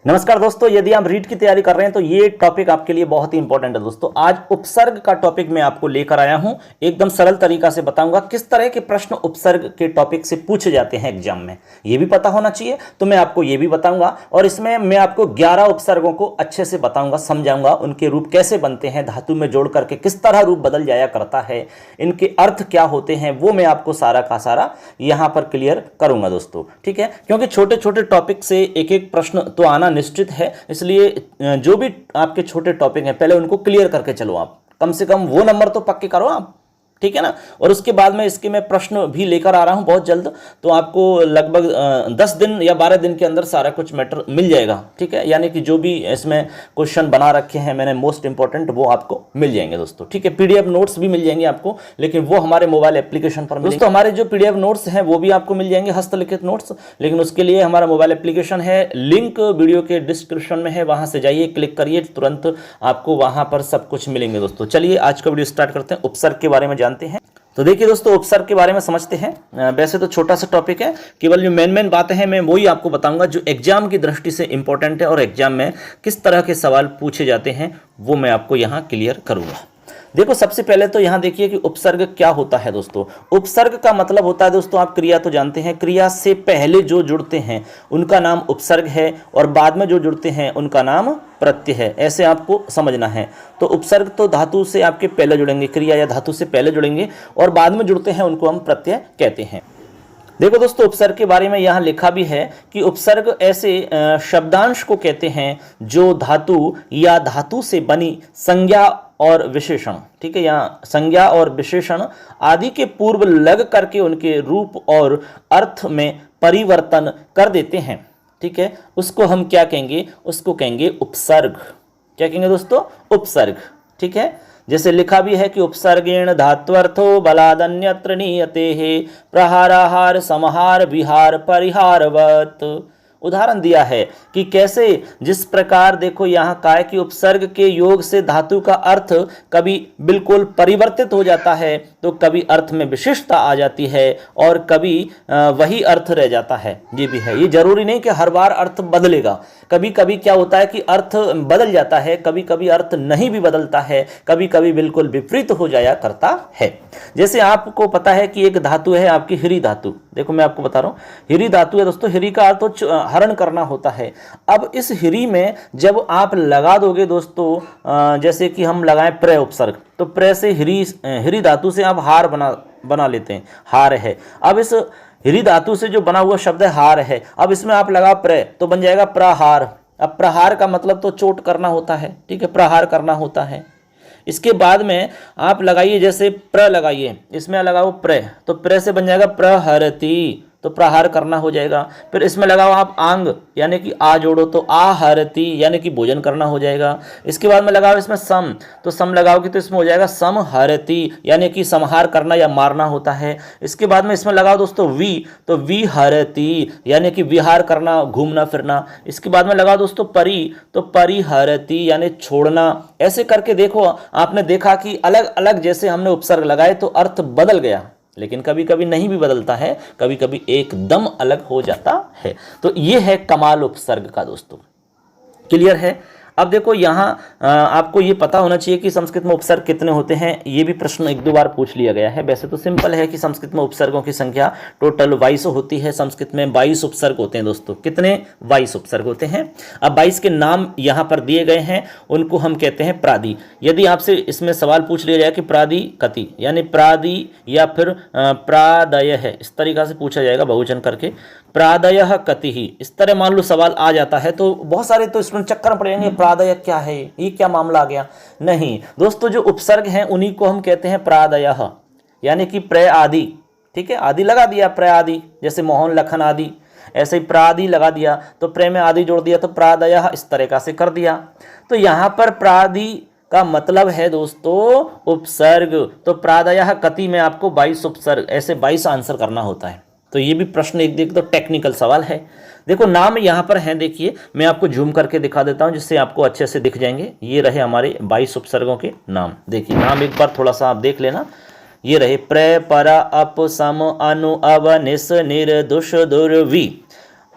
नमस्कार दोस्तों, यदि आप रीट की तैयारी कर रहे हैं तो ये टॉपिक आपके लिए बहुत ही इंपॉर्टेंट है दोस्तों। आज उपसर्ग का टॉपिक मैं आपको लेकर आया हूं। एकदम सरल तरीका से बताऊंगा किस तरह के प्रश्न उपसर्ग के टॉपिक से पूछे जाते हैं एग्जाम में। ये भी पता होना चाहिए, तो मैं आपको ये भी बताऊंगा। और इसमें मैं आपको 11 उपसर्गों को अच्छे से बताऊंगा, समझाऊंगा, उनके रूप कैसे बनते हैं, धातु में जोड़ करके किस तरह रूप बदल जाया करता है, इनके अर्थ क्या होते हैं, वो मैं आपको सारा का सारा यहां पर क्लियर करूंगा दोस्तों। ठीक है, क्योंकि छोटे छोटे टॉपिक से एक एक प्रश्न तो आना निश्चित है, इसलिए जो भी आपके छोटे टॉपिक हैं पहले उनको क्लियर करके चलो। आप कम से कम वो नंबर तो पक्के करो आप, ठीक है ना। और उसके बाद में इसके मैं प्रश्न भी लेकर आ रहा हूं बहुत जल्द, तो आपको लगभग 10 दिन या 12 दिन के अंदर सारा कुछ मैटर मिल जाएगा। ठीक है, यानी कि जो भी इसमें क्वेश्चन बना रखे हैं मैंने मोस्ट इंपॉर्टेंट, वो आपको मिल जाएंगे दोस्तों। ठीक है, पीडीएफ नोट्स भी मिल जाएंगे आपको, लेकिन वो हमारे मोबाइल एप्लीकेशन पर दोस्तों। हमारे जो पीडीएफ नोट्स हैं वो भी आपको मिल जाएंगे, हस्तलिखित नोट्स, लेकिन उसके लिए हमारा मोबाइल एप्लीकेशन है, लिंक वीडियो के डिस्क्रिप्शन में है, वहां से जाइए, क्लिक करिए, तुरंत आपको वहां पर सब कुछ मिलेंगे दोस्तों। चलिए आज का वीडियो स्टार्ट करते हैं, उपसर्ग के बारे में जानते हैं। तो देखिए दोस्तों, उपसर्ग के बारे में समझते हैं। वैसे तो छोटा सा टॉपिक है, केवल जो मेन बातें हैं मैं वही आपको बताऊंगा जो एग्जाम की दृष्टि से इंपॉर्टेंट है और एग्जाम में किस तरह के सवाल पूछे जाते हैं वो मैं आपको यहां क्लियर करूंगा। देखो, सबसे पहले तो यहां देखिए कि उपसर्ग क्या होता है दोस्तों। उपसर्ग का मतलब होता है दोस्तों, आप क्रिया तो जानते हैं, क्रिया से पहले जो जुड़ते हैं उनका नाम उपसर्ग है और बाद में जो जुड़ते हैं उनका नाम प्रत्यय है। ऐसे आपको समझना है। तो उपसर्ग तो धातु से आपके पहले जुड़ेंगे, क्रिया या धातु से पहले जुड़ेंगे, और बाद में जुड़ते हैं उनको हम प्रत्यय कहते हैं। देखो दोस्तों, उपसर्ग के बारे में यहाँ लिखा भी है कि उपसर्ग ऐसे शब्दांश को कहते हैं जो धातु या धातु से बनी संज्ञा और विशेषण, ठीक है, यहाँ संज्ञा और विशेषण आदि के पूर्व लग करके उनके रूप और अर्थ में परिवर्तन कर देते हैं। ठीक है, उसको हम क्या कहेंगे, उसको कहेंगे उपसर्ग। क्या कहेंगे दोस्तों? उपसर्ग। ठीक है, जैसे लिखा भी है कि उपसर्गेण धात्वर्थो बलादन्यत्र नीयते है प्रहाराहार समहार विहार परिहारवत। उदाहरण दिया है कि कैसे, जिस प्रकार देखो यहाँ का है कि उपसर्ग के योग से धातु का अर्थ कभी बिल्कुल परिवर्तित हो जाता है, तो कभी अर्थ में विशिष्टता आ जाती है और कभी वही अर्थ रह जाता है। ये भी है, ये जरूरी नहीं कि हर बार अर्थ बदलेगा। कभी कभी क्या होता है कि अर्थ बदल जाता है, कभी कभी अर्थ नहीं भी बदलता है, कभी कभी बिल्कुल विपरीत हो जाया करता है। जैसे आपको पता है कि एक धातु है आपकी हिरी धातु। देखो मैं आपको बता रहा हूँ, हिरी धातु है दोस्तों, हिरी का अर्थ तो हरण करना होता है। अब इस हिरी में जब आप लगा दोगे दोस्तों, जैसे कि हम लगाएं प्र उपसर्ग, तो प्र से हिरी धातु से आप हार बना लेते हैं, हार है। अब इस हिरी धातु से जो बना हुआ शब्द है हार है, अब इसमें आप लगा प्र तो बन जाएगा प्रहार। अब प्रहार का मतलब तो चोट करना होता है, ठीक है, प्रहार करना होता है। इसके बाद में आप लगाइए, जैसे प्र लगाइए, इसमें लगाओ प्र, तो प्र से बन जाएगा प्रहरती, तो प्रहार करना हो जाएगा। फिर इसमें लगाओ आप आंग, यानी कि आ जोड़ो, तो आहरती यानी कि भोजन करना हो जाएगा। इसके बाद में लगाओ इसमें सम, तो सम लगाओगे तो इसमें हो जाएगा समहरती, यानी कि संहार करना या मारना होता है। इसके बाद में इसमें लगाओ दोस्तों वी, तो विहरती यानी कि विहार करना, घूमना फिरना। इसके बाद में लगाओ दोस्तों परी, तो परिहरती यानी छोड़ना। ऐसे करके देखो, आपने देखा कि अलग अलग जैसे हमने उपसर्ग लगाए तो अर्थ बदल गया, लेकिन कभी कभी नहीं भी बदलता है, कभी कभी एकदम अलग हो जाता है। तो ये है कमाल उपसर्ग का दोस्तों। क्लियर है? अब देखो यहाँ आपको ये पता होना चाहिए कि संस्कृत में उपसर्ग कितने होते हैं। ये भी प्रश्न एक दो बार पूछ लिया गया है। वैसे तो सिंपल है कि संस्कृत में उपसर्गों की संख्या टोटल 22 होती है। संस्कृत में 22 उपसर्ग होते हैं दोस्तों। कितने? 22 उपसर्ग होते हैं। अब 22 के नाम यहाँ पर दिए गए हैं, उनको हम कहते हैं प्रादि। यदि आपसे इसमें सवाल पूछ लिया जाए कि प्रादि कति, यानी प्रादि या फिर प्रादय है, इस तरीका से पूछा जाएगा बहुवचन करके, प्रादयः कति ही, इस तरह मान लो सवाल आ जाता है तो बहुत सारे तो इसमें चक्कर पड़ेंगे, प्रादय क्या है, ये क्या मामला आ गया। नहीं दोस्तों, जो उपसर्ग हैं उन्हीं को हम कहते हैं प्रादयः, यानी कि प्र आदि। ठीक है, आदि लगा दिया, प्र आदि, जैसे मोहन लखन आदि, ऐसे ही प्रादि लगा दिया तो प्र में आदि जोड़ दिया तो प्रादयः, इस तरीका से कर दिया। तो यहाँ पर प्रादि का मतलब है दोस्तों उपसर्ग। तो प्रादयः कति में आपको 22 उपसर्ग, ऐसे 22 आंसर करना होता है। तो ये भी प्रश्न एक तो टेक्निकल सवाल है। देखो नाम यहाँ पर हैं, देखिए मैं आपको जूम करके दिखा देता हूँ जिससे आपको अच्छे से दिख जाएंगे। ये रहे हमारे 22 उपसर्गों के नाम। देखिए नाम एक बार थोड़ा सा आप देख लेना। ये रहे प्र पर अप सम अनु अव निस निर दुष दुर्वी।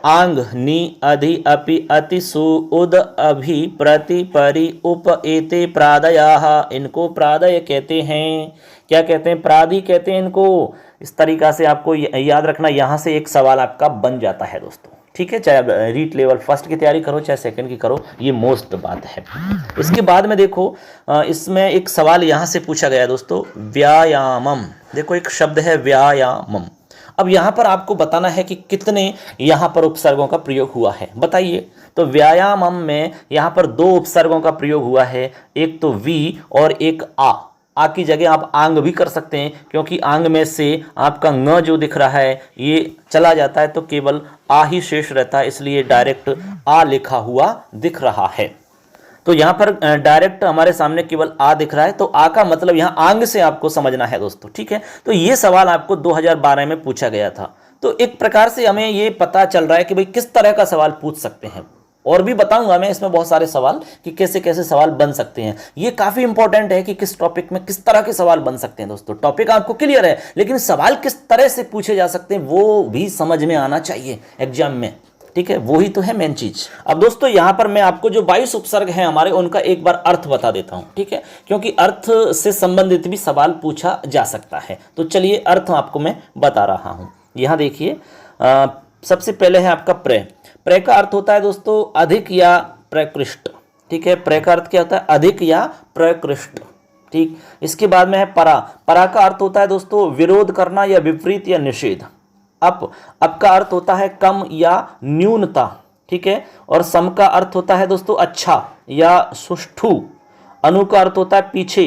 आंग, नि, अधि, अपि, अति, सु, उद, अभि, प्रति, परि, उप, एते प्रादयाः, इनको प्रादय कहते हैं। क्या कहते हैं? प्रादि कहते हैं इनको। इस तरीका से आपको याद रखना, यहाँ से एक सवाल आपका बन जाता है दोस्तों। ठीक है, चाहे आप रीट लेवल फर्स्ट की तैयारी करो चाहे सेकंड की करो, ये मोस्ट बात है। इसके बाद में देखो, इसमें एक सवाल यहाँ से पूछा गया दोस्तों, व्यायामम। देखो एक शब्द है व्यायामम। अब यहाँ पर आपको बताना है कि कितने यहाँ पर उपसर्गों का प्रयोग हुआ है, बताइए। तो व्यायामम में यहाँ पर 2 उपसर्गों का प्रयोग हुआ है, एक तो वी और एक आ की जगह आप आंग भी कर सकते हैं, क्योंकि आंग में से आपका न जो दिख रहा है ये चला जाता है तो केवल आ ही शेष रहता है, इसलिए डायरेक्ट आ लिखा हुआ दिख रहा है। तो यहाँ पर डायरेक्ट हमारे सामने केवल आ दिख रहा है, तो आ का मतलब यहाँ आंग से आपको समझना है दोस्तों। ठीक है, तो ये सवाल आपको 2012 में पूछा गया था। तो एक प्रकार से हमें ये पता चल रहा है कि भाई किस तरह का सवाल पूछ सकते हैं, और भी बताऊंगा मैं इसमें बहुत सारे सवाल कि कैसे कैसे सवाल बन सकते हैं। ये काफी इंपॉर्टेंट है कि किस टॉपिक में किस तरह के सवाल बन सकते हैं दोस्तों। टॉपिक आपको क्लियर है, लेकिन सवाल किस तरह से पूछे जा सकते हैं वो भी समझ में आना चाहिए एग्जाम में। ठीक है, वही तो है मेन चीज। अब दोस्तों यहाँ पर मैं आपको जो 22 उपसर्ग हैं हमारे, उनका एक बार अर्थ बता देता हूँ। ठीक है, क्योंकि अर्थ से संबंधित भी सवाल पूछा जा सकता है। तो चलिए अर्थ आपको मैं बता रहा हूँ। यहाँ देखिए, सबसे पहले है आपका प्रे। प्रे का अर्थ होता है दोस्तों अधिक या प्रकृष्ट। ठीक है, प्रे का अर्थ क्या होता है? अधिक या प्रकृष्ट। ठीक, इसके बाद में है परा। परा का अर्थ होता है दोस्तों विरोध करना या विपरीत या निषेध। अप का अर्थ होता है कम या न्यूनता। ठीक है, और सम का अर्थ होता है दोस्तों अच्छा या सुष्ठु। अनु का अर्थ होता है पीछे,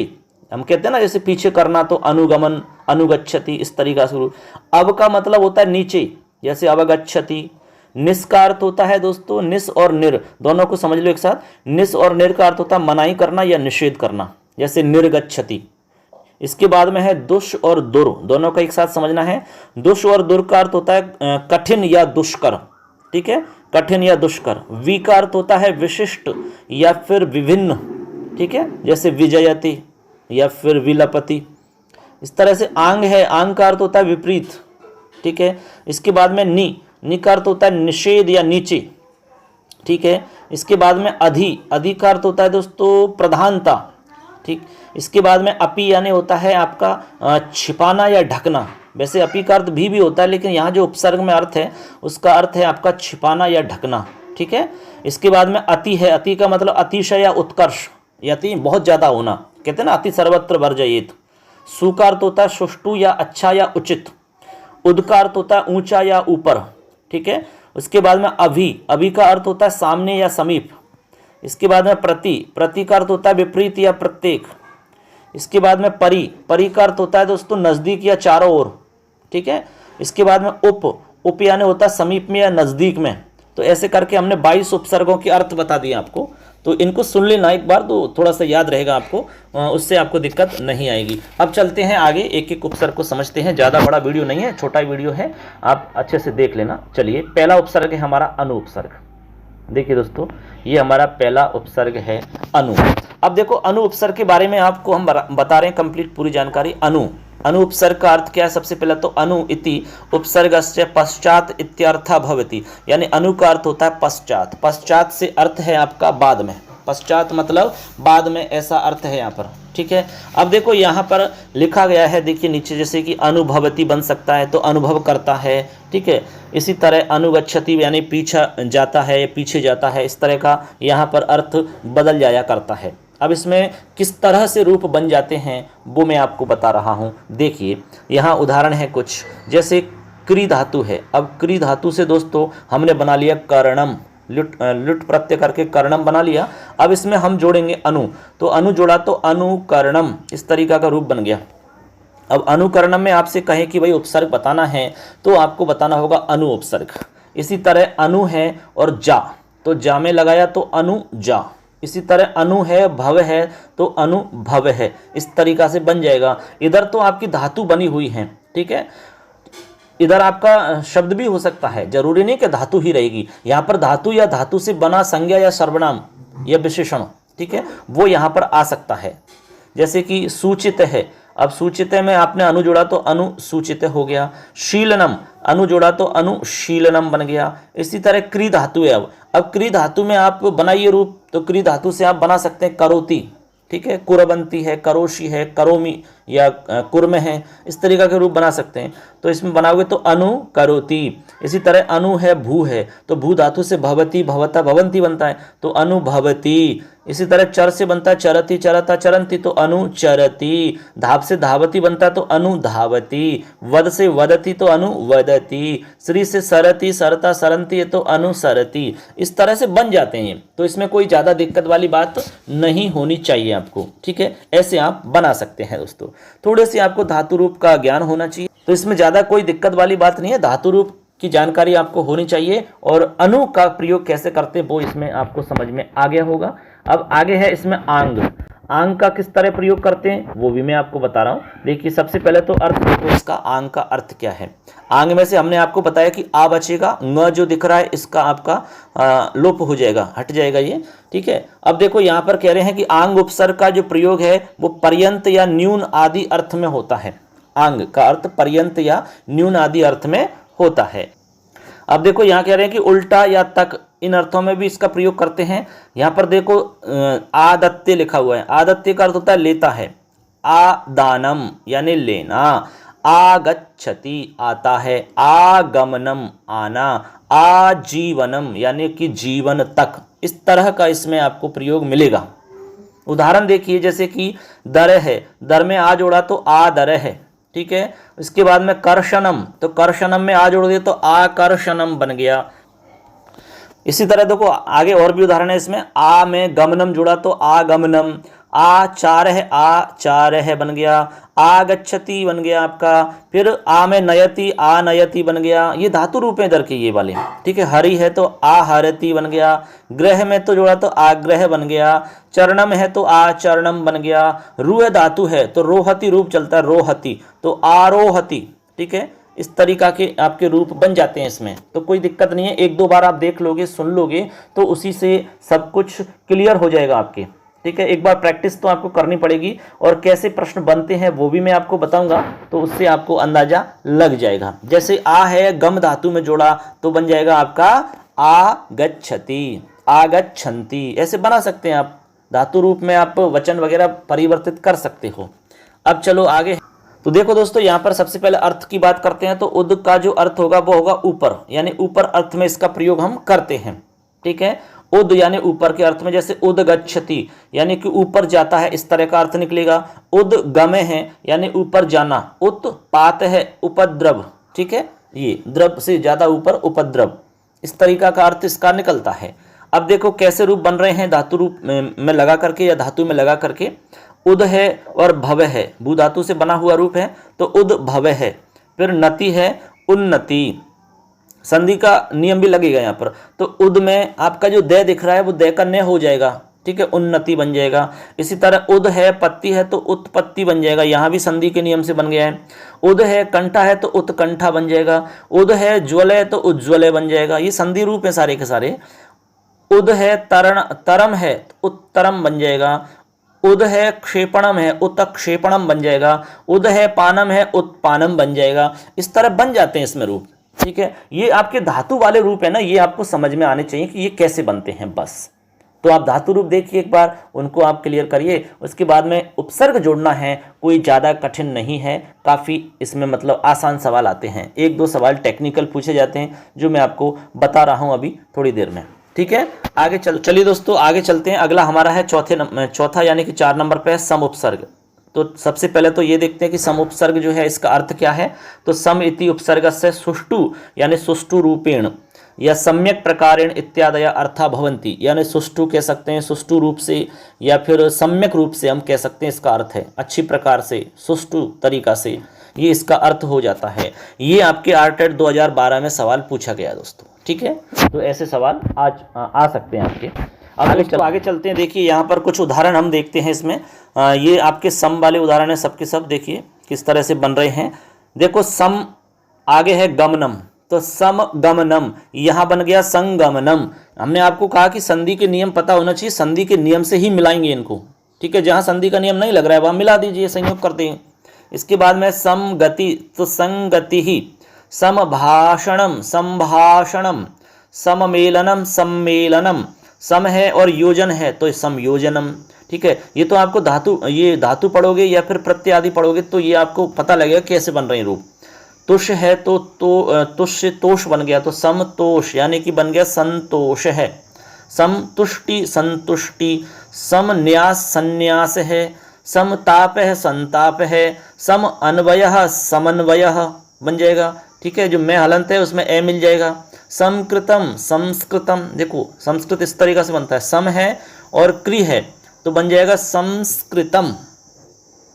हम कहते हैं ना जैसे पीछे करना, तो अनुगमन, अनुगच्छति, इस तरीका से। अब का मतलब होता है नीचे, जैसे अवगच्छति। निस का अर्थ होता है दोस्तों निस और निर, दोनों को समझ लो एक साथ। निस और निर का अर्थ होता है मनाही करना या निषेध करना, जैसे निर्गच्छति। इसके बाद में है दुष और दुर, दोनों का एक साथ समझना है। दुष और दुर का अर्थ होता है कठिन या दुष्कर। ठीक है, कठिन या दुष्कर। वी का अर्थ होता है विशिष्ट या फिर विभिन्न। ठीक है, जैसे विजयति या फिर विलपति। इस तरह से आंग है, आंग का अर्थ होता है विपरीत। ठीक है, इसके बाद में नी का अर्थ होता है निषेध या नीचे। ठीक है, इसके बाद में अधि का अर्थ होता है दोस्तों प्रधानता। ठीक, इसके बाद में अपि यानी होता है आपका छिपाना या ढकना। वैसे अपि का अर्थ भी होता है, लेकिन यहाँ जो उपसर्ग में अर्थ है उसका अर्थ है आपका छिपाना या ढकना। ठीक है, इसके बाद में अति है। अति का मतलब अतिशय या उत्कर्ष, अति बहुत ज़्यादा होना, कहते हैं ना अति सर्वत्र वर्जयेत। सु का अर्थ होता है सुष्टु या अच्छा या उचित। उद का अर्थ होता है ऊंचा या ऊपर। ठीक है, उसके बाद में अभि का अर्थ होता है सामने या समीप। इसके बाद में प्रति का अर्थ होता है विपरीत या प्रत्येक। इसके बाद में परि का अर्थ होता है दोस्तों नज़दीक या चारों ओर। ठीक है, इसके बाद में उप यानी होता है समीप में या नज़दीक में। तो ऐसे करके हमने 22 उपसर्गों के अर्थ बता दिए आपको, तो इनको सुन लेना एक बार, तो थोड़ा सा याद रहेगा आपको, उससे आपको दिक्कत नहीं आएगी। अब चलते हैं आगे, एक एक उपसर्ग को समझते हैं। ज़्यादा बड़ा वीडियो नहीं है, छोटा वीडियो है, आप अच्छे से देख लेना। चलिए, पहला उपसर्ग है हमारा अनु उपसर्ग। देखिए दोस्तों, ये हमारा पहला उपसर्ग है अनु। अब देखो, अनु उपसर्ग के बारे में आपको हम बता रहे हैं कंप्लीट पूरी जानकारी। अनु उपसर्ग का अर्थ क्या है? सबसे पहले तो अनु इति उपसर्गस्य पश्चात इत्यर्थः भवति, यानी अनु का अर्थ होता है पश्चात। पश्चात से अर्थ है आपका बाद में, पश्चात मतलब बाद में, ऐसा अर्थ है यहाँ पर। ठीक है, अब देखो यहाँ पर लिखा गया है, देखिए नीचे, जैसे कि अनुभवति बन सकता है तो अनुभव करता है। ठीक है, इसी तरह अनुगच्छति यानी पीछा जाता है, पीछे जाता है, इस तरह का यहाँ पर अर्थ बदल जाया करता है। अब इसमें किस तरह से रूप बन जाते हैं वो मैं आपको बता रहा हूँ। देखिए यहाँ उदाहरण है कुछ, जैसे क्री धातु है। अब क्री धातु से दोस्तों हमने बना लिया कर्णम, लुट प्रत्यय करके कर्णम बना लिया। अब इसमें हम जोड़ेंगे अनु, तो अनु जोड़ा तो अनुकर्णम, इस तरीका का रूप बन गया। अब अनुकर्णम में आपसे कहे कि भाई उपसर्ग बताना है, तो आपको बताना होगा अनु उपसर्ग। इसी तरह अनु है और जा, तो जा में लगाया तो अनु जा। इसी तरह अनु है, भव है तो अनुभव है, इस तरीका से बन जाएगा। इधर तो आपकी धातु बनी हुई है। ठीक है, इधर आपका शब्द भी हो सकता है, जरूरी नहीं कि धातु ही रहेगी। यहाँ पर धातु या धातु से बना संज्ञा या सर्वनाम या विशेषण, ठीक है, वो यहाँ पर आ सकता है। जैसे कि सूचित है, अब सूचिते में आपने अनु जोड़ा तो अनुसूचिते हो गया। शीलनम, अनु जोड़ा तो अनुशीलनम बन गया। इसी तरह क्री धातु है। अब क्री धातु में आप बनाइए रूप, तो क्री धातु से आप बना सकते हैं करोति, ठीक है, कुरबंती है, करोशी है, करोमी या कुर्म है, इस तरीका के रूप बना सकते हैं। तो इसमें बनाओगे तो अनु करोति। इसी तरह अनु है, भू है, तो भू धातु से भवती भवता भवंती बनता है, तो अनुभवती। इसी तरह चर से बनता है चरति चरता चरंती, तो अनुचरति। धाप से धावती बनता है तो अनुधावती। वद से वदती तो अनुवदती। श्री से सरति सरता सरंती है तो अनुसरति। इस तरह से बन जाते हैं, तो इसमें कोई ज़्यादा दिक्कत वाली बात नहीं होनी चाहिए आपको, ठीक है। ऐसे आप बना सकते हैं दोस्तों। थोड़े से आपको धातु रूप का ज्ञान होना चाहिए, तो इसमें ज़्यादा कोई दिक्कत वाली बात नहीं है। धातु रूप की जानकारी आपको होनी चाहिए, और अनु का प्रयोग कैसे करते हैं वो इसमें आपको समझ में आ गया होगा। अब आगे है इसमें आंग। आंग का किस तरह प्रयोग करते हैं वो भी मैं आपको बता रहा हूँ। देखिए सबसे पहले तो अर्थ देखो इसका, आंग का अर्थ क्या है। आंग में से हमने आपको बताया कि आ बचेगा, न जो दिख रहा है इसका आपका लोप हो जाएगा, हट जाएगा ये, ठीक है। अब देखो यहाँ पर कह रहे हैं कि आंग उपसर्ग का जो प्रयोग है वो पर्यंत या न्यून आदि अर्थ में होता है। आंग का अर्थ पर्यंत या न्यून आदि अर्थ में होता है। अब देखो यहाँ कह रहे हैं कि उल्टा या तक, इन अर्थों में भी इसका प्रयोग करते हैं। यहाँ पर देखो आदत्य लिखा हुआ है। आदत्य का अर्थ होता है लेता है। आदानम यानी लेना। आगच्छति आता है। आगमनम आना। आजीवनम यानी कि जीवन तक, इस तरह का इसमें आपको प्रयोग मिलेगा। उदाहरण देखिए, जैसे कि दर है, दर में आ जोड़ा तो आदर है, ठीक है। इसके बाद में कर्षणम, तो कर्षणम में आ जोड़ दिया तो आकर्षणम बन गया। इसी तरह देखो आगे और भी उदाहरण है इसमें। आ में गमनम जुड़ा तो आगमनम। आचार है, आचार है बन गया। आगच्छति बन गया आपका। फिर आ में नयति, आ नयति बन गया। ये धातु रूप है इधर के ये वाले, ठीक है। हरि है तो आहरति बन गया। ग्रह में तो जोड़ा तो आग्रह बन गया। चरणम है तो आचरणम बन गया। रूह धातु है तो रोहति रूप चलता है, रोहति तो आरोहति, ठीक है। इस तरीका के आपके रूप बन जाते हैं इसमें, तो कोई दिक्कत नहीं है। एक दो बार आप देख लोगे, सुन लोगे तो उसी से सब कुछ क्लियर हो जाएगा आपके, ठीक है। एक बार प्रैक्टिस तो आपको करनी पड़ेगी, और कैसे प्रश्न बनते हैं वो भी मैं आपको बताऊंगा, तो उससे आपको अंदाजा लग जाएगा। जैसे आ है, गम धातु में जोड़ा तो बन जाएगा आपका आगच्छति, आगच्छन्ति। ऐसे बना सकते हैं आप, धातु रूप में आप वचन वगैरह परिवर्तित कर सकते हो। अब चलो आगे। तो देखो दोस्तों, यहाँ पर सबसे पहले अर्थ की बात करते हैं। तो उद का जो अर्थ होगा वो होगा ऊपर, यानी ऊपर अर्थ में इसका प्रयोग हम करते हैं, ठीक है। उद यानी ऊपर के अर्थ में, जैसे उद गच्छति यानी कि ऊपर जाता है, इस तरह का अर्थ निकलेगा। उद गमे है यानी ऊपर जाना। उत्पात है उपद्रव, ठीक है। ये द्रव से ज्यादा ऊपर उपद्रव, इस तरीका का अर्थ इसका निकलता है। अब देखो कैसे रूप बन रहे हैं धातु रूप में लगा करके या धातु में लगा करके। उद है और भव है, भू धातु से बना हुआ रूप है तो उद भव है। फिर नति है, उन्नति। संधि का नियम भी लगेगा यहाँ पर। तो उद में आपका जो दे दिख रहा है वो दे का ने हो जाएगा, ठीक है, उन्नति बन जाएगा। इसी तरह उद है, पत्ती है तो उत्पत्ति बन जाएगा, यहाँ भी संधि के नियम से बन गया है। उद है, कंठा है तो उत्कंठा बन जाएगा। उद है, ज्वल है तो उज्ज्वल बन जाएगा। ये संधि रूप है सारे के सारे। उद है, तरम है तो उत्तरम बन जाएगा। उद है, क्षेपणम है उत्क्षेपणम बन जाएगा। उद है, पानम है उत्पानम बन जाएगा। इस तरह बन जाते हैं इसमें रूप, ठीक है। ये आपके धातु वाले रूप है ना, ये आपको समझ में आने चाहिए कि ये कैसे बनते हैं बस। तो आप धातु रूप देखिए एक बार, उनको आप क्लियर करिए। उसके बाद में उपसर्ग जोड़ना है, कोई ज़्यादा कठिन नहीं है, काफ़ी इसमें मतलब आसान सवाल आते हैं। एक दो सवाल टेक्निकल पूछे जाते हैं जो मैं आपको बता रहा हूँ अभी थोड़ी देर में, ठीक है। आगे चलिए दोस्तों, आगे चलते हैं। अगला हमारा है चौथा यानी कि 4 नंबर पे है सम उपसर्ग। तो सबसे पहले तो ये देखते हैं कि सम उपसर्ग जो है इसका अर्थ क्या है। तो सम इति उपसर्गस्य सुष्ठु यानी सुष्ठु रूपेण या सम्यक प्रकारेण इत्यादया अर्था भवन्ति, यानी सुष्ठु कह सकते हैं, सुष्ठु रूप से, या फिर सम्यक रूप से हम कह सकते हैं इसका अर्थ है अच्छी प्रकार से, सुष्ठु तरीका से, ये इसका अर्थ हो जाता है। ये आपके आरटेट 2012 में सवाल पूछा गया दोस्तों, ठीक है। तो ऐसे सवाल आज आ सकते हैं आपके। अब आगे चलते हैं। देखिए यहाँ पर कुछ उदाहरण हम देखते हैं इसमें। ये आपके सम वाले उदाहरण है सबके सब, देखिए किस तरह से बन रहे हैं। देखो सम आगे है गमनम, तो सम गमनम यहाँ बन गया संगमनम। हमने आपको कहा कि संधि के नियम पता होना चाहिए, संधि के नियम से ही मिलाएंगे इनको, ठीक है। जहाँ संधि का नियम नहीं लग रहा है वहाँ मिला दीजिए, संयोग कर दें। इसके बाद में समगति, तो संगति ही, समभाषणम संभाषणम, सममेलनम सम्मेलनम, सम है और योजन है तो संयोजनम। ठीक है, ये तो आपको धातु, ये धातु पढ़ोगे या फिर प्रत्यय आदि पढ़ोगे तो ये आपको पता लगेगा कैसे बन रहे हैं रूप। तुष है तो तुष से तोष बन गया तो समतोष, यानी कि बन गया संतोष है। समतुष्टि संतुष्टि, समन्यास संन्यास है, समताप है संताप है, सम अन्वय समन्वय बन जाएगा। ठीक है, जो मैं हलंत है उसमें ए मिल जाएगा। संस्कृतम संस्कृतम, देखो संस्कृत इस तरीका से बनता है, सम है और क्रि है तो बन जाएगा संस्कृतम।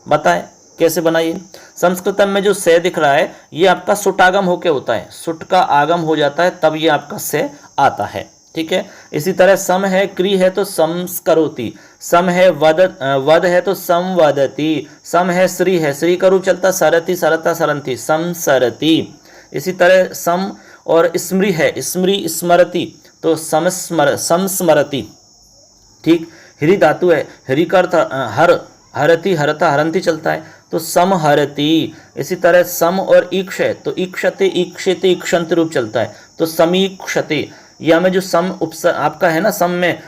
बताएं कैसे बनाइए। संस्कृतम में जो से दिख रहा है ये आपका सुटागम होके होता है, सुट का आगम हो जाता है तब ये आपका से आता है। ठीक है, इसी तरह सम है क्रि है तो संस्करोति, सम है वद है तो संवदति, सम है श्री का रूप चलता सरति सरता सरंती संसरति। इसी तरह सम और स्मृ है स्मृ स्मरति तो संस्मरति। ठीक, हरि धातु है, हरि का अर्थ हर, हरति हरता हरंती चलता है तो समहरति। इसी तरह सम और ईक्ष है तो ईक्षते ईक्षते ईक्षंत रूप चलता है तो समीक्षते। या में जो सम उपसर्ग आपका है ना, सम में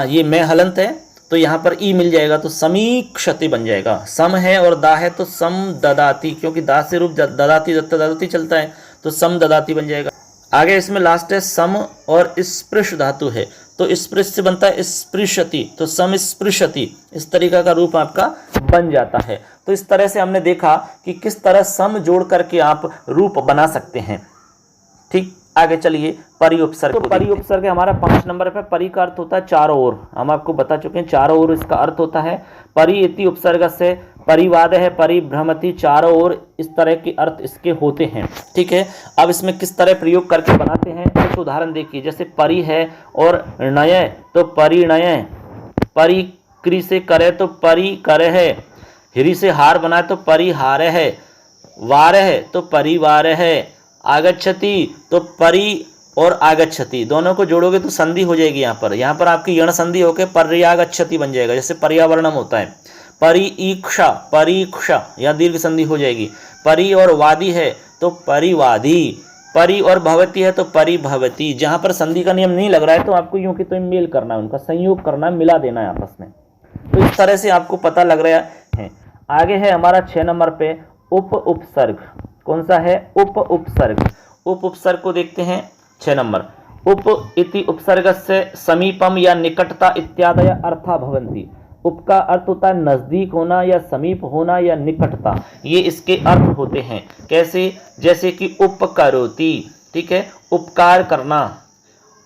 ये मैं हलंत है तो यहाँ पर ई मिल जाएगा तो समीक्षते बन जाएगा। सम है और दा है तो सम ददाती, क्योंकि दा से रूप ददाती ददाती चलता है तो सम ददाती बन जाएगा। आगे इसमें लास्ट है सम और स्पृश धातु है तो स्पृश से बनता है स्पृशति तो समस्पृशति, इस तरीका का रूप आपका बन जाता है। तो इस तरह से हमने देखा कि किस तरह सम जोड़ करके आप रूप बना सकते हैं। ठीक, आगे चलिए परि उपसर्ग। तो परि उपसर्ग हमारा 5 नंबर पे। परि का अर्थ होता है चारों ओर, हम आपको बता चुके हैं चारों ओर इसका अर्थ होता है। परि इति उपसर्ग से परिवाद है, परिभ्रमति, चारों ओर, इस तरह के अर्थ इसके होते हैं। ठीक है, अब इसमें किस तरह प्रयोग करके बनाते हैं कुछ उदाहरण देखिए। जैसे परि है और नय तो परिणय, परिक्री से करे तो परि करे है, हिरी से हार बनाए तो परिहार है, वार है तो परिवार है, आगच्छति तो परि और आगच्छति दोनों को जोड़ोगे तो संधि हो जाएगी। यहाँ पर आपकी यण संधि होकर पर्यागच्छति बन जाएगा, जैसे पर्यावरणम होता है। परीक्षा परीक्षा या दीर्घ संधि हो जाएगी। परि और वादी है तो परिवादी, परि और भवती है तो परिभवती। जहाँ पर संधि का नियम नहीं लग रहा है तो आपको यूं कि तो मेल करना है, उनका संयोग करना है, मिला देना है आपस में। तो इस तरह से आपको पता लग रहा है। आगे है हमारा 6 नंबर पे उप उपसर्ग। कौन सा है? उप उपसर्ग। उप उपसर्ग को देखते हैं 6 नंबर। उप इति उपसर्गस्य समीपम या निकटता इत्यादय अर्था भवन्ति। उप का अर्थ होता है नजदीक होना या समीप होना या निकटता, ये इसके अर्थ होते हैं। कैसे? जैसे कि उपकरोति, ठीक है, उपकार करना,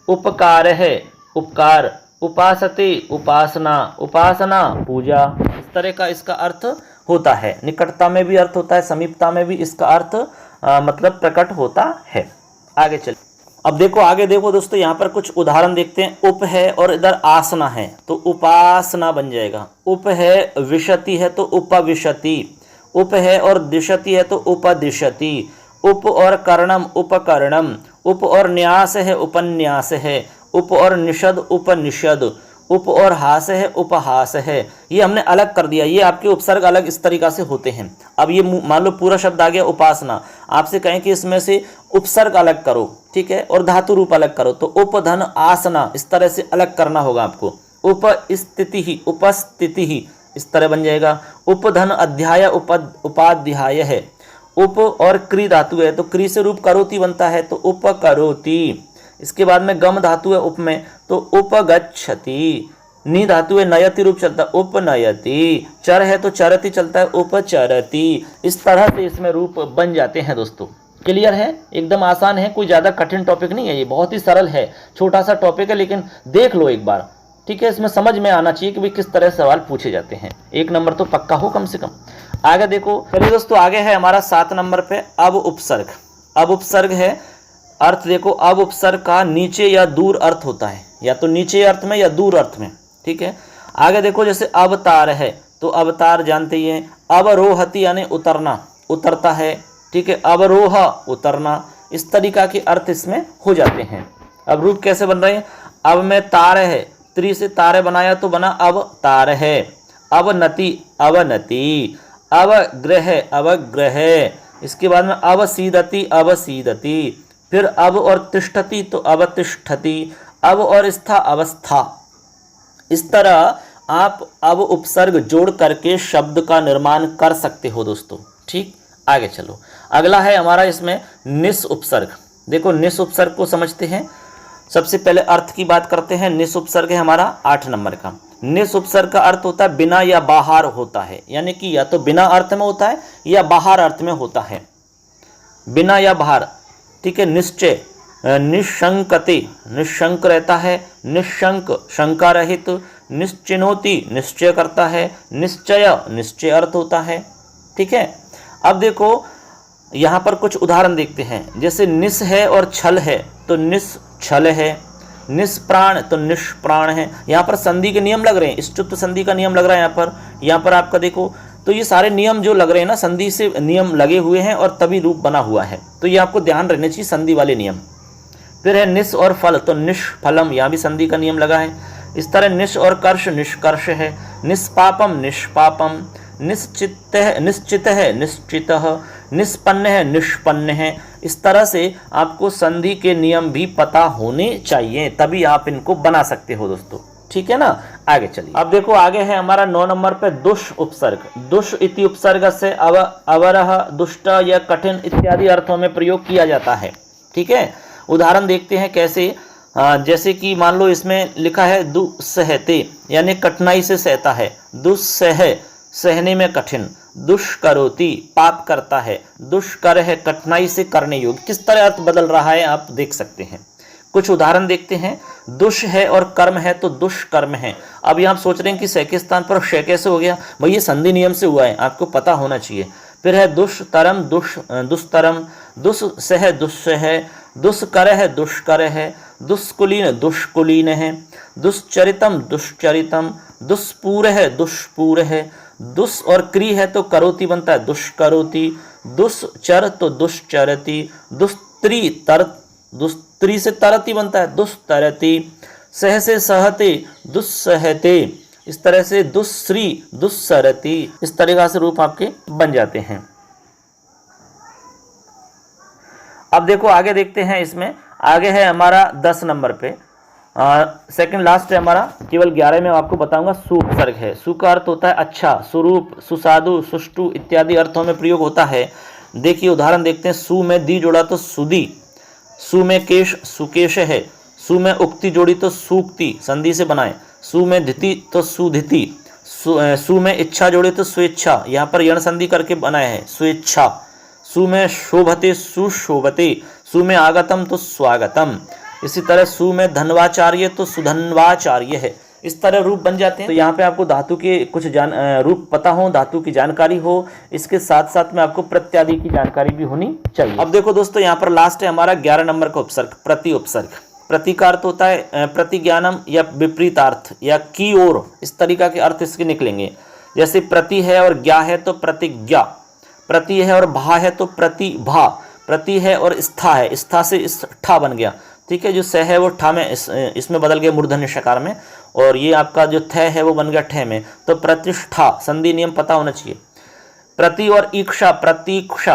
उपकार है उपकार, उपासते उपासना, उपासना पूजा, इस तरह का इसका अर्थ होता है। निकटता में भी अर्थ होता है, समीपता में भी इसका अर्थ मतलब प्रकट होता है। आगे चलिए, अब देखो आगे देखो दोस्तों, यहाँ पर कुछ उदाहरण देखते हैं। उप है और इधर आसना है तो उपासना बन जाएगा। उप है विशति है तो उपविशति, उप है और दिशति है तो उपदिशति, उप और कर्णम उपकर्णम, उप और न्यास है उपन्यास है, उप और निषद उपनिषद, उप और हास है उपहास है। ये हमने अलग कर दिया, ये आपके उपसर्ग अलग इस तरीका से होते हैं। अब ये मान लो पूरा शब्द आ गया उपासना, आपसे कहें कि इसमें से उपसर्ग अलग करो, ठीक है, और धातु रूप अलग करो, तो उपधन आसना इस तरह से अलग करना होगा आपको। उपस्थिति ही उपस्थिति ही इस तरह बन जाएगा। उपधन अध्याय उपाध्याय है। उप और क्री धातु है तो क्री से रूप करोति बनता है तो उपकरोति। इसके बाद में गम धातु है उप में तो उपगच्छति। नी धातु है नयति रूप चलता है उपनयति। चर है तो चरति चलता है उपचरति। इस तरह से इसमें रूप बन जाते हैं दोस्तों। क्लियर है? एकदम आसान है, कोई ज़्यादा कठिन टॉपिक नहीं है, ये बहुत ही सरल है, छोटा सा टॉपिक है, लेकिन देख लो एक बार, ठीक है। इसमें समझ में आना चाहिए कि भाई किस तरह सवाल पूछे जाते हैं। 1 नंबर तो पक्का हो कम से कम। आगे देखो, चलिए दोस्तों, आगे है हमारा 7 नंबर पे अब उपसर्ग। अब उपसर्ग है, अर्थ देखो, अब उपसर्ग का नीचे या दूर अर्थ होता है, या तो नीचे अर्थ में या दूर अर्थ में, ठीक है। आगे देखो, जैसे अवतार है तो अवतार जानते ही हैं। अवरोहति यानी उतरना, उतरता है, ठीक है। अवरोह उतरना, इस तरीका के अर्थ इसमें हो जाते हैं। अब रूप कैसे बन रहे हैं? अब में तार है, त्री से तारे बनाया तो बना अब तार है। अवनति अवनति, अवग्रह अवग्रह, इसके बाद में अवसीदति अवसीदति, फिर अब और तिष्ठति तो अवतिष्ठति, अब और स्था अवस्था। इस तरह आप अब उपसर्ग जोड़ करके शब्द का निर्माण कर सकते हो दोस्तों। ठीक, आगे चलो। अगला है हमारा इसमें निस उपसर्ग। देखो निस उपसर्ग को समझते हैं। सबसे पहले अर्थ की बात करते हैं। निस उपसर्ग है हमारा 8 नंबर का। निस उपसर्ग का अर्थ होता है बिना या बाहर होता है, यानी कि या तो बिना अर्थ में होता है या बाहर अर्थ में होता है, बिना या बाहर। ठीक है। निश्चय, निशंकते, निशंक रहता है, निशंक शंका रहित, निश्चिनोति निश्चय करता है, निश्चय निश्चय अर्थ होता है। ठीक है। अब देखो यहाँ पर कुछ उदाहरण देखते हैं। जैसे निस है और छल है तो निस छल है, निष्प्राण तो निष्प्राण है। यहाँ पर संधि के नियम लग रहे हैं, इष्टुप्त संधि का नियम लग रहा है यहाँ पर आपका देखो। तो ये सारे नियम जो लग रहे हैं ना, संधि से नियम लगे हुए हैं और तभी रूप बना हुआ है, तो ये आपको ध्यान रहने चाहिए संधि वाले नियम। फिर है निस और फल तो निष्फलम, यहाँ भी संधि का नियम लगा है। इस तरह निश और कर्ष निष्कर्ष है, निष्पापम निष्पापम, निश्चित है निश्चित, निष्पन्न है निष्पन्न है। इस तरह से आपको संधि के नियम भी पता होने चाहिए, तभी आप इनको बना सकते हो दोस्तों। ठीक है ना। आगे चलिए। अब देखो आगे है हमारा 9 नंबर पे दुष उपसर्ग। दुष इति उपसर्ग से अवरह, दुष्ट या कठिन इत्यादि अर्थों में प्रयोग किया जाता है। ठीक है। उदाहरण देखते हैं कैसे। जैसे कि मान लो इसमें लिखा है दुस्सहते, यानी कठिनाई से सहता है, दुस्सह सहने में कठिन, दुष्करोति पाप करता है, दुष्कर है कठिनाई से करने योग्य। किस तरह अर्थ बदल रहा है आप देख सकते हैं। कुछ उदाहरण देखते हैं। दुष है और कर्म है तो दुष्कर्म है। अब यहाँ आप सोच रहे हैं कि सह के स्थान पर श कैसे हो गया, भाई ये संधि नियम से हुआ है, आपको पता होना चाहिए। फिर है दुष्तरम दुष्तरम, दुस्सह दुस्सह, दुष्कर है दुष्कर है, दुष्कुलीन दुष्कुलीन है, दुश्चरितम दुश्चरितम, दुष्पूर है दुष्पूर है, दुष और क्री है तो करोति बनता है दुष्करोति, दुश्चर तो दुश्चरति, दुस्त्री से तरति बनता है दुस्तरति, सह से सहते दुस्सहते। इस तरह से दुस्श्री दुस्सरति, इस तरीका से रूप आपके बन जाते हैं। अब देखो आगे देखते हैं। इसमें आगे है हमारा 10 नंबर पे, सेकंड लास्ट है हमारा, केवल 11 में आपको बताऊंगा। सु उपसर्ग है। सु का अर्थ होता है अच्छा, स्वरूप, सुसाधु, सुष्टु इत्यादि अर्थों में प्रयोग होता है। देखिए उदाहरण देखते हैं। सु में दी जोड़ा तो सुदी, सु में केश सुकेश है, सु में उक्ति जोड़ी तो सूक्ति संधि से बनाए, सु में धिति तो सुधिति, सु में इच्छा जोड़ी तो स्वेच्छा, यहाँ पर यण संधि करके बनाया है स्वेच्छा, सु में शोभते सुशोभते, सु में आगतम तो स्वागतम। इसी तरह सु में धन्वाचार्य तो सुधन्वाचार्य है। इस तरह रूप बन जाते हैं। तो यहाँ पे आपको धातु के कुछ रूप पता हो, धातु की जानकारी हो, इसके साथ साथ में आपको प्रत्यादि की जानकारी भी होनी चाहिए। अब देखो दोस्तों यहाँ पर लास्ट है हमारा 11 नंबर का उपसर्ग, प्रति उपसर्ग। प्रति का अर्थ होता है प्रतिज्ञानम या विपरीतार्थ या की ओर, इस तरीका के अर्थ इसके निकलेंगे। जैसे प्रति है और ज्ञा है तो प्रतिज्ञा, प्रति है और भा है तो प्रतिभा, प्रति है और स्था है, स्था से ठा बन गया। ठीक है। जो स है वो ठा में इसमें बदल गया मूर्धन्य षकार में, और ये आपका जो थ है वो बन गया ठ में। तो प्रतिष्ठा संधि नियम पता होना चाहिए। प्रति और ईक्षा प्रतीक्षा,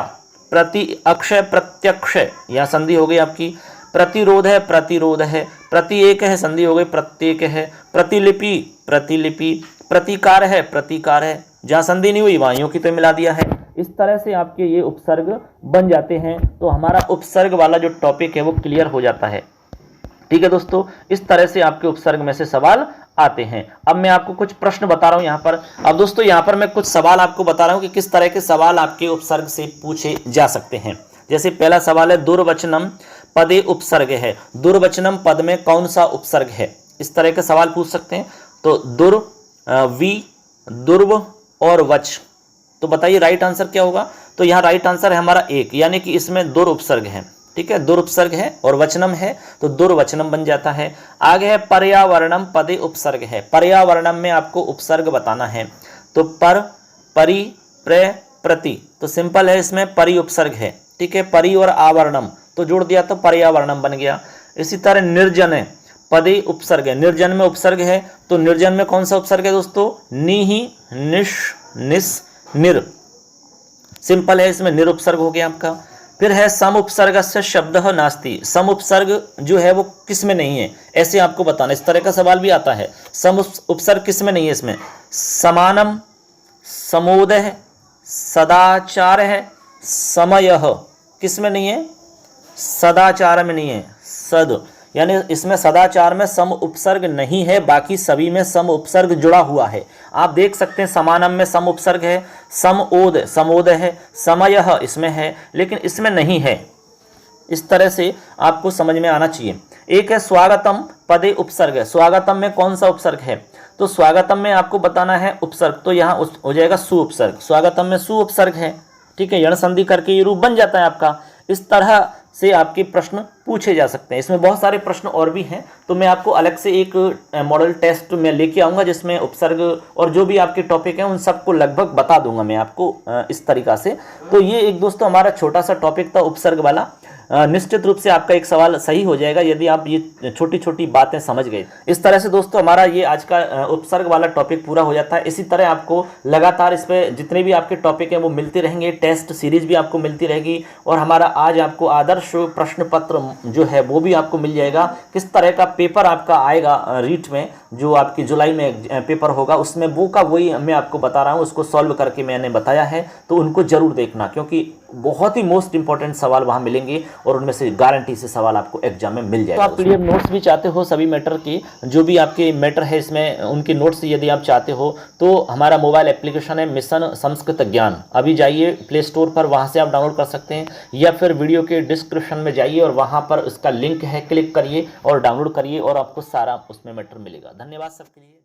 प्रति अक्षय प्रत्यक्ष, यह संधि हो गई आपकी। प्रतिरोध है प्रतिरोध है, प्रति एक है संधि हो गई प्रत्येक है। प्रतिलिपि प्रतिलिपि, प्रतिकार है प्रतिकार है, जहाँ संधि नहीं हुई वहाँ यूं की तो मिला दिया है। इस तरह से आपके ये उपसर्ग बन जाते हैं। तो हमारा उपसर्ग वाला जो टॉपिक है वो क्लियर हो जाता है। ठीक है दोस्तों, इस तरह से आपके उपसर्ग में से सवाल आते हैं। अब मैं आपको कुछ प्रश्न बता रहा हूं यहाँ पर। अब दोस्तों यहाँ पर मैं कुछ सवाल आपको बता रहा हूं कि किस तरह के सवाल आपके उपसर्ग से पूछे जा सकते हैं। जैसे पहला सवाल है दुर्वचनम पदे उपसर्ग है, दुर्वचनम पद में कौन सा उपसर्ग है, इस तरह के सवाल पूछ सकते हैं। तो दुर, वी, दुर्व और वच, तो बताइए राइट आंसर क्या होगा। तो यहाँ राइट आंसर है हमारा 1, यानी कि इसमें दुर उपसर्ग है। ठीक है, दुर उपसर्ग है और वचनम है तो दुर्वचनम बन जाता है। आगे है पर्यावरणम पदे उपसर्ग है, पर्यावरणम में आपको उपसर्ग बताना है। तो पर, परि, प्र, प्रति, तो सिंपल है, इसमें परि उपसर्ग है। ठीक है, परि और आवरणम तो जोड़ दिया तो पर्यावरणम बन गया। इसी तरह निर्जन है पदे उपसर्ग है, निर्जन में उपसर्ग है तो निर्जन में कौन सा उपसर्ग है दोस्तों, नि, निश, निस, निर, सिंपल है, इसमें निरुपसर्ग हो गया आपका। फिर है सम उपसर्गस्य शब्दः नास्ति, सम उपसर्ग जो है वो किस में नहीं है, ऐसे आपको बताना। इस तरह का सवाल भी आता है, सम उपसर्ग किस में नहीं है इसमें, समानम, समोदय, सदाचार है, समयः किस में नहीं है, सदाचार में नहीं है, सद यानी इसमें सदाचार में सम उपसर्ग नहीं है, बाकी सभी में सम उपसर्ग जुड़ा हुआ है। आप देख सकते हैं समानम में सम उपसर्ग है, समओद समोदय है, समयः इसमें है, लेकिन इसमें नहीं है। इस तरह से आपको समझ में आना चाहिए। एक है स्वागतम पदे उपसर्ग है, स्वागतम में कौन सा उपसर्ग है, तो स्वागतम में आपको बताना है उपसर्ग, तो यहाँ हो जाएगा सु उपसर्ग, स्वागतम में सु उपसर्ग है, ठीक है, यण संधि करके ये रूप बन जाता है आपका। इस तरह से आपके प्रश्न पूछे जा सकते हैं। इसमें बहुत सारे प्रश्न और भी हैं, तो मैं आपको अलग से एक मॉडल टेस्ट में लेके आऊँगा जिसमें उपसर्ग और जो भी आपके टॉपिक हैं उन सबको लगभग बता दूंगा मैं आपको इस तरीक़ा से। तो ये एक दोस्तों हमारा छोटा सा टॉपिक था उपसर्ग वाला। निश्चित रूप से आपका एक सवाल सही हो जाएगा यदि आप ये छोटी छोटी बातें समझ गए। इस तरह से दोस्तों हमारा ये आज का उपसर्ग वाला टॉपिक पूरा हो जाता है। इसी तरह आपको लगातार इस पे जितने भी आपके टॉपिक हैं वो मिलते रहेंगे, टेस्ट सीरीज भी आपको मिलती रहेगी, और हमारा आज आपको आदर्श प्रश्न पत्र जो है वो भी आपको मिल जाएगा। किस तरह का पेपर आपका आएगा रीट में, जो आपकी जुलाई में पेपर होगा, उसमें वो का वही मैं आपको बता रहा हूँ, उसको सॉल्व करके मैंने बताया है, तो उनको जरूर देखना, क्योंकि बहुत ही मोस्ट इंपॉर्टेंट सवाल वहाँ मिलेंगे और उनमें से गारंटी से सवाल आपको एग्जाम में मिल जाएगा। तो आप पीडीएफ नोट्स भी चाहते हो सभी मैटर की, जो भी आपके मैटर है इसमें उनके नोट्स यदि आप चाहते हो तो हमारा मोबाइल एप्लीकेशन है मिशन संस्कृत ज्ञान, अभी जाइए प्ले स्टोर पर, वहाँ से आप डाउनलोड कर सकते हैं, या फिर वीडियो के डिस्क्रिप्शन में जाइए और वहाँ पर उसका लिंक है, क्लिक करिए और डाउनलोड करिए और आपको सारा उसमें मैटर मिलेगा। धन्यवाद सबके लिए।